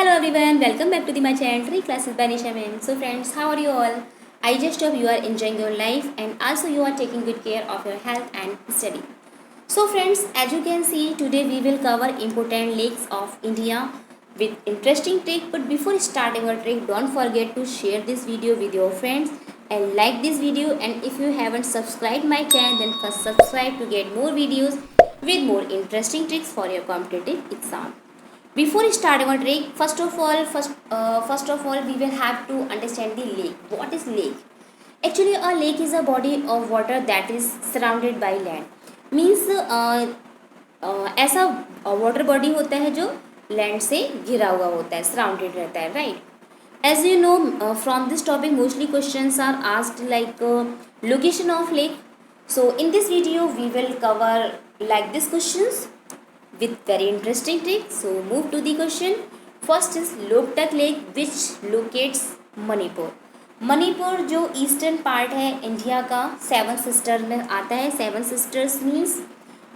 Hello everyone, welcome back to my channel Tree Classes by Nisha Ma'am. So friends, how are you all? I just hope you are enjoying your life and also you are taking good care of your health and study. So friends, as you can see, today we will cover important lakes of India with interesting trick. But before starting our trick, don't forget to share this video with your friends and like this video. And if you haven't subscribed my channel, then first subscribe to get more videos with more interesting tricks for your competitive exam. Before starting our trick, first of all, we will have to understand the lake. What is lake? Actually, a lake is a body of water that is surrounded by land. Means ऐसा water body होता है जो land से घिरा हुआ होता है, surrounded रहता है, right. As you know, from this topic mostly questions are asked like location of lake. So in this video we will cover like these questions with very interesting trick. So move to the question. First is Loktak Lake which locates Manipur. Manipur जो eastern part है India का, seven sister में आता है. Seven sisters means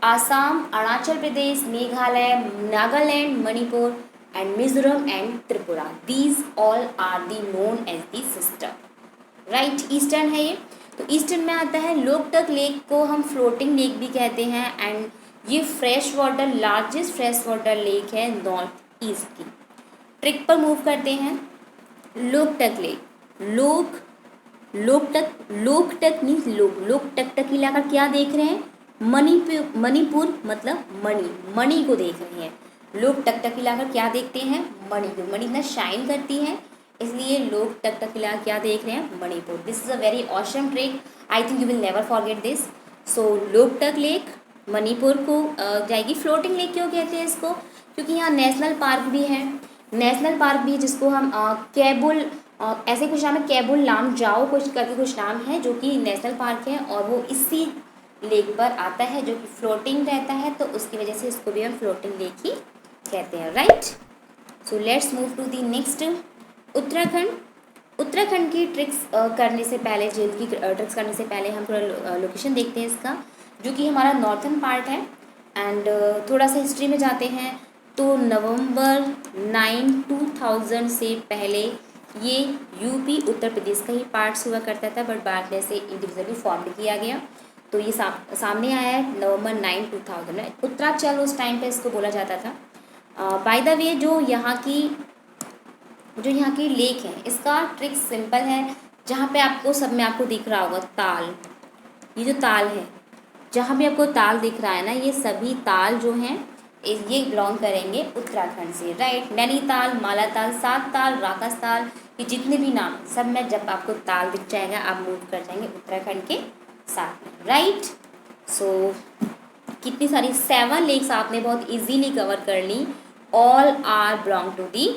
Assam, Arunachal Pradesh, Meghalaya, Nagaland, Manipur and Mizoram and Tripura. These all are the known as the sister, right. Eastern है ये, तो eastern में आता है. लोकटक लेक को हम फ्लोटिंग लेक भी कहते हैं एंड ये fresh water largest fresh water lake है नॉर्थ ईस्ट की. ट्रिक पर मूव करते हैं. लोकटक लेक, लोकटक मीन्स लोकटक टकीलाकर क्या देख रहे हैं? मणिपुर मतलब मणि को देख रहे हैं. लोकटक टकीलाकर क्या देखते हैं? मणि को. मणि इतना शाइन करती है इसलिए लोकटक टकीलाकर क्या देख रहे हैं? Manipur. This is a very awesome trick. I think you will never forget this. So Loktak lake Manipur को जाएगी. फ्लोटिंग लेक क्यों कहते हैं इसको? क्योंकि यहाँ नेशनल पार्क भी है. नेशनल पार्क भी जिसको हम कैबुल ऐसे कुछ नाम है, कैबुल लाम जाओ कुछ करके कुछ नाम है, जो कि नेशनल पार्क है और वो इसी लेक पर आता है जो कि फ्लोटिंग रहता है, तो उसकी वजह से इसको भी हम फ्लोटिंग लेक ही कहते हैं, right. So let's move to the next. Uttarakhand की ट्रिक्स करने से पहले, जेल की ट्रिक्स करने से पहले हम थोड़ा लोकेशन देखते हैं इसका, जो कि हमारा नॉर्थन पार्ट है. एंड थोड़ा सा हिस्ट्री में जाते हैं तो नवंबर 9, 2000 से पहले ये यूपी उत्तर प्रदेश का ही पार्ट्स हुआ करता था, बट बाद में से इंडिविजुअली फॉर्म किया गया. तो ये सामने आया है नवंबर 9, 2000 में. उत्तरांचल उस टाइम पे इसको बोला जाता था. बाय द वे जो यहाँ की लेक है, इसका ट्रिक सिंपल है. जहाँ पे आपको सब में आपको दिख रहा होगा ताल, ये जो ताल है, जहाँ भी आपको ताल दिख रहा है ना, ये सभी ताल जो हैं ये बिलोंग करेंगे उत्तराखंड से, राइट. नैनीताल, मालाताल, सात ताल, राकस ताल, ये जितने भी नाम सब में जब आपको ताल दिख जाएगा आप मूव कर जाएंगे उत्तराखंड के साथ में, राइट. सो कितनी सारी 7 लेक्स आपने बहुत इजीली कवर कर ली. All are belong to the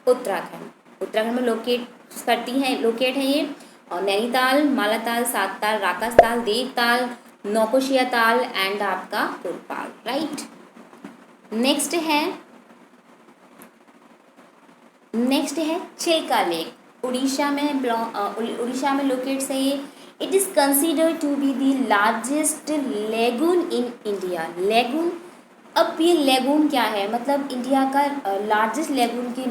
Uttarakhand में लोकेट है ये. और नैनीताल, मालाताल, सात ताल, राकस ताल, देवताल, नौकोशिया ताल एंड आपका पुरपाल, राइट. नेक्स्ट है चिल्का लेक. उड़ीसा में लोकेट है ये. It is considered to be the largest lagoon in India. Lagoon, अब ये लेगून क्या है? मतलब इंडिया का लार्जेस्ट लेगून की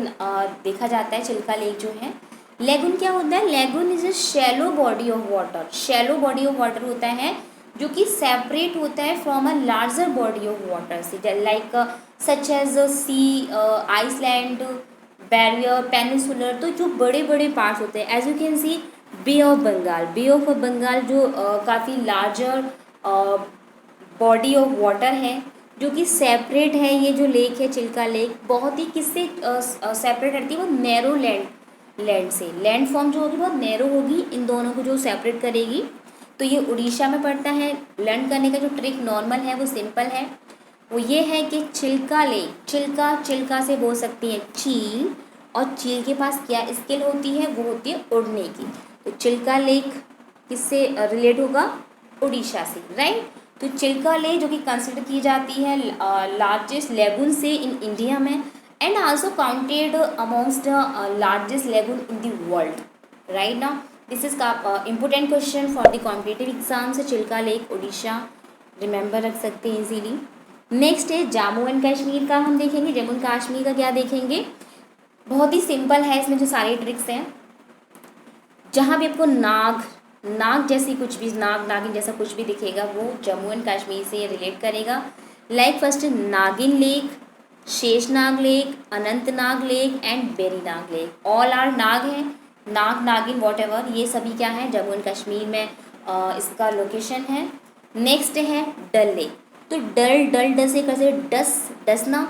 देखा जाता है चिल्का लेक जो है. लेगून क्या होता है? Lagoon is a shallow body of water. Shallow body of water होता है जो कि सेपरेट होता है from a larger body of water से, like such as sea, island, barrier, peninsular. तो जो बड़े बड़े पार्ट्स होते हैं, as you can see Bay of Bengal जो काफ़ी लार्जर बॉडी ऑफ वाटर है जो कि सेपरेट है. ये जो लेक है चिल्का लेक बहुत ही किससे सेपरेट रहती है? वो नैरो लैंड से. लैंड फॉर्म जो होगी बहुत नैरो होगी, इन दोनों को जो सेपरेट करेगी. तो ये उड़ीसा में पड़ता है. लर्न करने का जो ट्रिक नॉर्मल है वो सिंपल है. वो ये है कि चिल्का लेक, चिल्का से बोल सकती है चील, और चील के पास क्या स्किल होती है? वो होती है उड़ने की. तो चिल्का लेक किससे रिलेट होगा? उड़ीसा से, राइट. तो चिल्का लेक जो कि कंसिडर की जाती है लार्जेस्ट लेगून से इन इंडिया में and also counted amongst largest lagoon in the world, right. Now this is का important question for the competitive exam से. चिल्का लेक उड़ीसा रिमेंबर रख सकते हैं इजीली. नेक्स्ट है जम्मू एंड कश्मीर का हम देखेंगे. जम्मू एंड कश्मीर का क्या देखेंगे? बहुत ही सिंपल है इसमें जो सारे ट्रिक्स हैं। जहाँ भी आपको नाग नाग जैसी कुछ भी, नाग नागिन जैसा कुछ भी दिखेगा वो जम्मू एंड कश्मीर से रिलेट करेगा। Like first Nagin lake, Sheshnag lake, Anantnag lake and Berinag lake, all are Nag हैं। नाग नागिन वॉट एवर ये सभी क्या है, जम्मू एंड कश्मीर में इसका लोकेशन है। नेक्स्ट है डल लेक। तो डल डल डस से कैसे डस डसना,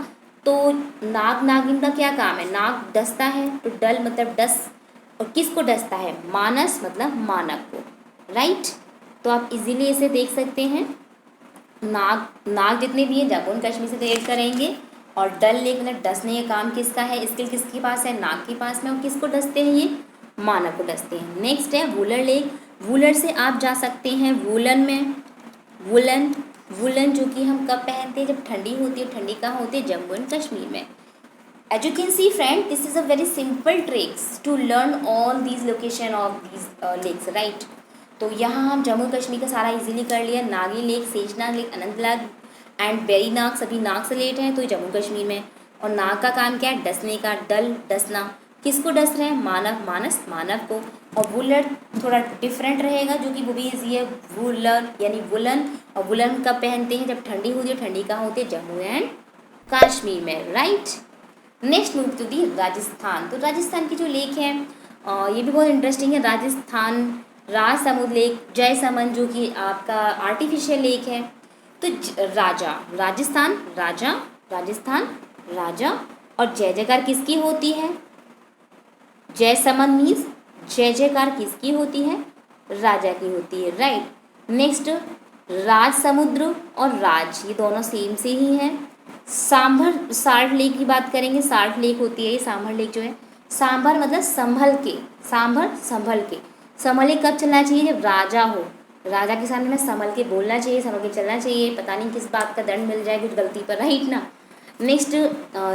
तो नाग नागिन का क्या काम है, नाग डसता है, तो डल मतलब डस, और किसको डसता है, मानस मतलब मानव को, राइट। तो आप इजीली इसे देख सकते हैं। नाग नाग जितने भी हैं जम्मू एंड कश्मीर से रिलेट करेंगे, और डल लेक मतलब डसने का काम किसका है, स्किल किसके पास है, नाग के पास में, और किसको डसते हैं, ये मानव को डसते हैं। नेक्स्ट है वुलर लेक। वुलर से आप जा सकते हैं वुलन में। वुलन वुलन जो कि हम कब पहनते हैं, जब ठंडी होती है। ठंडी कहाँ होती है, जम्मू एंड कश्मीर में। As you can see friend, this is a very simple tricks to learn all these location of these lakes, right? तो यहाँ हम जम्मू कश्मीर का सारा इजीली कर लिया। Nagi lake, Sheshnag lake, Anantnag and Berinag सभी नाग से रिलेटेड हैं, तो जम्मू कश्मीर में। और नाग का काम क्या है, डसने का, डल डसना, किसको डस रहे हैं, मानव, मानस मानव को। और वुलर थोड़ा डिफरेंट रहेगा, जो कि वो भी ईजी है, वुलर यानी वुलन। और वुलन कब पहनते हैं, जब ठंडी होती है। ठंडी कहाँ होती है, जम्मू एंड कश्मीर में, right. Next move to the Rajasthan. तो राजस्थान की जो लेक है ये भी बहुत इंटरेस्टिंग है। राजस्थान राजसमंद लेक, जयसमंद जो कि आपका आर्टिफिशियल लेक है। तो राजा राजस्थान, राजा राजस्थान राजा, और जय जयकार किसकी होती है, जयसमंद मीन्स जय जयकार किसकी होती है, राजा की होती है, राइट। नेक्स्ट राज समुद्र और राज ये दोनों सेम से ही हैं। सांभर साल्ट लेक की बात करेंगे, साल्ट लेक होती है ये, सांभर लेक जो है। सांभर मतलब संभल के, सांभर संभल के। संभल के कब चलना चाहिए, जब राजा हो, राजा के सामने में संभल के बोलना चाहिए, संभल के चलना चाहिए, पता नहीं किस बात का दंड मिल जाए कुछ गलती पर, राइट ना। Next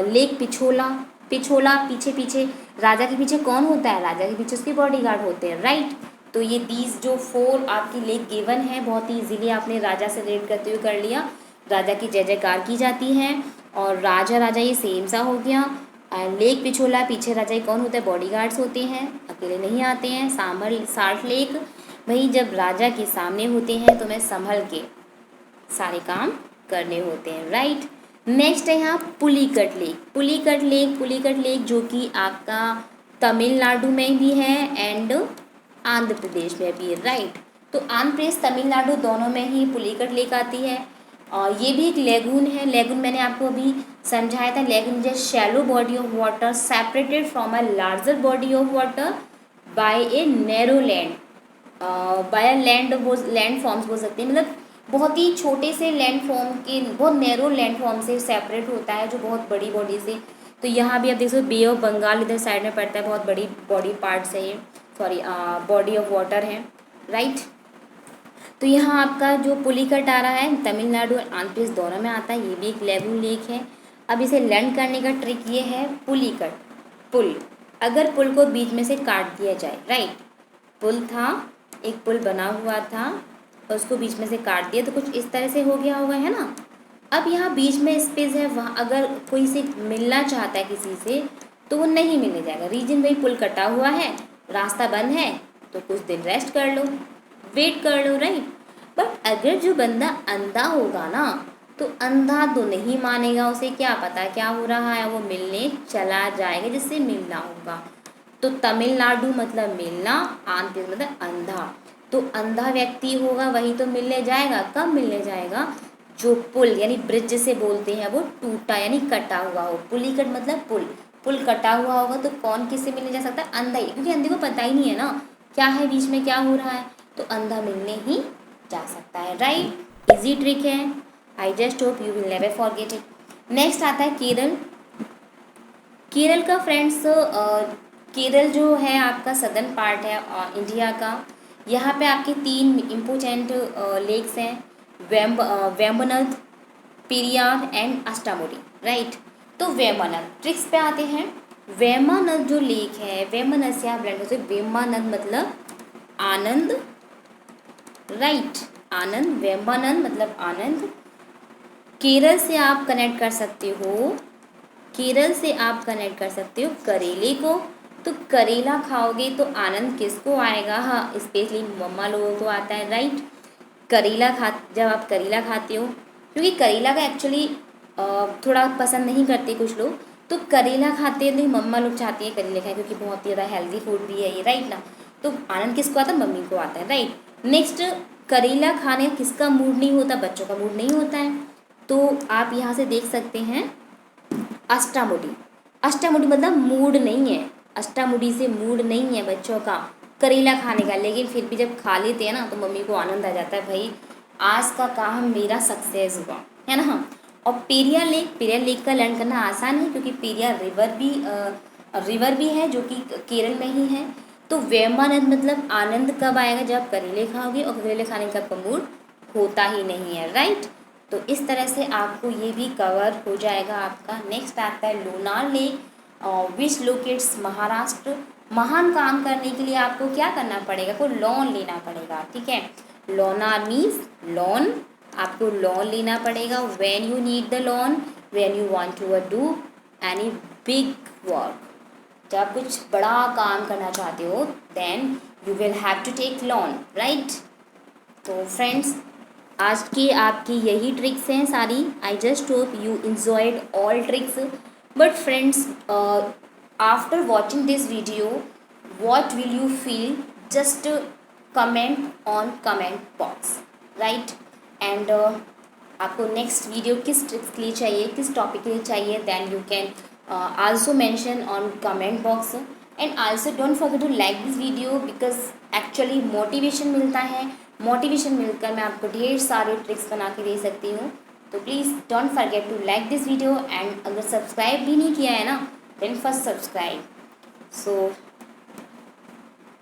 lake Pichola. पिछोला पीछे पीछे, राजा के पीछे कौन होता है, राजा के पीछे उसके बॉडीगार्ड होते हैं, राइट। तो ये दीज जो 4 आपकी लेक गिवन है, बहुत ही इजीली आपने राजा से रिलेट करते हुए कर लिया। राजा की जय जयकार की जाती है, और राजा राजा ये सेम सा हो गया। लेक पिछोला पीछे राजा कौन होता है, बॉडीगार्ड्स होते हैं, अकेले नहीं आते हैं। सांभर साल्ट लेक वही जब राजा के सामने होते हैं तो मैं संभल के सारे काम करने होते हैं, राइट। नेक्स्ट है यहाँ Pulicat lake. Pulicat lake, Pulicat lake जो कि आपका तमिलनाडु में भी है एंड आंध्र प्रदेश में भी है, राइट। तो आंध्र प्रदेश तमिलनाडु दोनों में ही पुलिकट लेक आती है। और ये भी एक लेगून है। लेगून मैंने आपको अभी समझाया था, lagoon is shallow body of water separated from a larger body of water bye a narrow land, by land forms बोल सकते हैं, मतलब बहुत ही छोटे से लैंड फॉर्म के, बहुत नैरो लैंड फॉर्म से सेपरेट होता है, जो बहुत बड़ी बॉडी से। तो यहाँ भी आप देख सकते हो बे ऑफ बंगाल इधर साइड में पड़ता है, बहुत बड़ी बॉडी पार्ट्स है ये, सॉरी बॉडी ऑफ वाटर है, राइट। तो यहाँ आपका जो पुलिकट आ रहा है तमिलनाडु और आंध्र प्रदेश दोनों में आता है, ये भी एक लेगून लेक है। अब इसे लैंड करने का ट्रिक ये है, पुलिकट पुल, अगर पुल को बीच में से काट दिया जाए, राइट, पुल था, एक पुल बना हुआ था और उसको बीच में से काट दिया तो कुछ इस तरह से हो गया होगा, है ना। अब यहाँ बीच में स्पेस है, वहाँ अगर कोई से मिलना चाहता है किसी से तो वो नहीं मिलने जाएगा, रीजन भाई पुल कटा हुआ है, रास्ता बंद है, तो कुछ दिन रेस्ट कर लो, वेट कर लो, राइट। बट अगर जो बंदा अंधा होगा ना, तो अंधा तो नहीं मानेगा, उसे क्या पता क्या हो रहा है, वो मिलने चला जाएगा जिससे मिलना होगा। तो तमिलनाडु मतलब मिलना, आंध्र प्रदेश मतलब अंधा। तो अंधा व्यक्ति होगा वही तो मिलने जाएगा, कब मिलने जाएगा, जो पुल यानी ब्रिज जिसे बोलते हैं वो टूटा यानी कटा हुआ हो। पुलिकट मतलब पुल, पुल कटा हुआ होगा तो कौन किससे मिलने जा सकता है, अंधा ही, क्योंकि अंधे को पता ही नहीं है ना क्या है बीच में क्या हो रहा है, तो अंधा मिलने ही जा सकता है, राइट। इजी ट्रिक है, आई just hope you will never forget it. Next आता है केरल। केरल का फ्रेंड्स, केरल जो है आपका सदर्न पार्ट है इंडिया का। यहाँ पे आपके 3 इम्पोर्टेंट लेक्स हैं, वेम्बनाड, पेरियार एंड अष्टामुडी, राइट। तो वेम्बनाड ट्रिक्स पे आते हैं। वेम्बनाड जो लेक है, वेम्बनाड से आप लर्न करते, वेम्बनाड मतलब आनंद, राइट, आनंद, वेम्बनाड मतलब आनंद। केरल से आप कनेक्ट कर सकते हो केरल से आप कनेक्ट कर सकते हो करेले को। तो करेला खाओगे तो आनंद किसको आएगा? हाँ, स्पेशली मम्मा लोगों को आता है, राइट। करेला जब आप करेला खाते हो, क्योंकि करेला का एक्चुअली थोड़ा पसंद नहीं करते कुछ लोग, तो करेला खाते हैं तो मम्मा लोग चाहती है करेले खाएं, क्योंकि बहुत ही ज़्यादा हेल्दी फूड भी है ये, राइट ना। तो आनंद किसको आता है? मम्मी को आता है, राइट। नेक्स्ट, करेला खाने किसका मूड नहीं होता? बच्चों का मूड नहीं होता है। तो आप यहाँ से देख सकते हैं अष्टामुडी। अष्टामुडी मतलब मूड नहीं है, अष्टामुडी से मूड नहीं है बच्चों का करेला खाने का, लेकिन फिर भी जब खा लेते हैं ना तो मम्मी को आनंद आ जाता है, भाई आज का काम मेरा सक्सेस हुआ, है ना। और पेरियार लेक का लर्न करना आसान है, क्योंकि पेरियार रिवर भी है जो कि केरल में ही है। तो वेमानंद मतलब आनंद कब आएगा? जब करेले खाओगे, और करेले खाने का मूड होता ही नहीं है, राइट। तो इस तरह से आपको ये भी कवर हो जाएगा आपका। नेक्स्ट आता है लोनार लेक, विच लोकेट्स महाराष्ट्र। महान काम करने के लिए आपको क्या करना पड़ेगा? को लोन लेना पड़ेगा, ठीक है। लोनार मीन्स लोन, आपको लोन लेना पड़ेगा। When you need the loan, when you want to do any big work, जब आप कुछ बड़ा काम करना चाहते हो, then you will have to take loan, right. तो फ्रेंड्स, आज की आपकी यही ट्रिक्स हैं सारी। I just hope you enjoyed all tricks. But friends, after watching this video, what will you feel? Just comment on comment box, right? And आपको next video किस tricks के लिए चाहिए, किस टॉपिक के लिए चाहिए, then you can also mention on comment box. And also don't forget to like this video, because actually motivation मिलता है, मोटिवेशन मिलकर मैं आपको ढेर सारे ट्रिक्स बना के दे सकती हूँ। तो please don't forget to like this video, and अगर सब्सक्राइब भी नहीं किया है ना, then first subscribe. So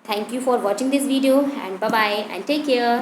thank you for watching this video, and bye bye and take care.